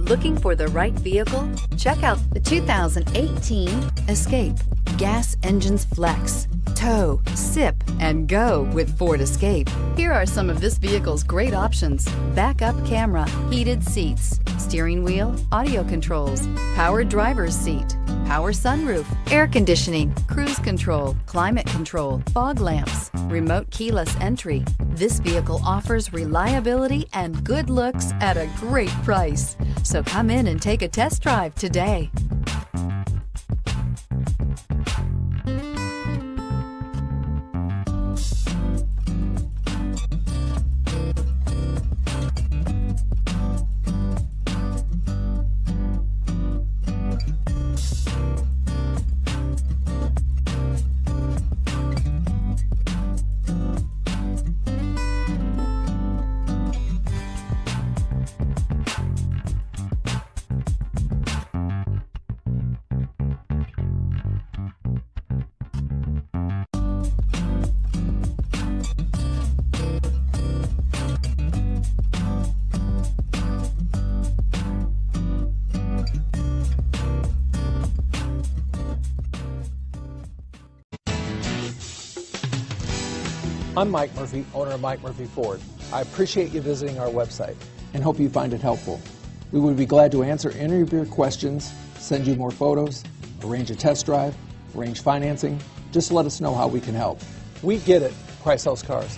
Looking for the right vehicle? Check out the 2018 Escape. Gas engines flex, tow, sip, and go with Ford Escape. Here are some of this vehicle's great options: backup camera, heated seats, steering wheel audio controls, power driver's seat, power sunroof, air conditioning, cruise control, climate control, fog lamps, remote keyless entry. This vehicle offers reliability and good looks at a great price. So come in and take a test drive today. I'm Mike Murphy, owner of Mike Murphy Ford. I appreciate you visiting our website and hope you find it helpful. We would be glad to answer any of your questions, send you more photos, arrange a test drive, arrange financing. Just let us know how we can help. We get it. Price sells cars.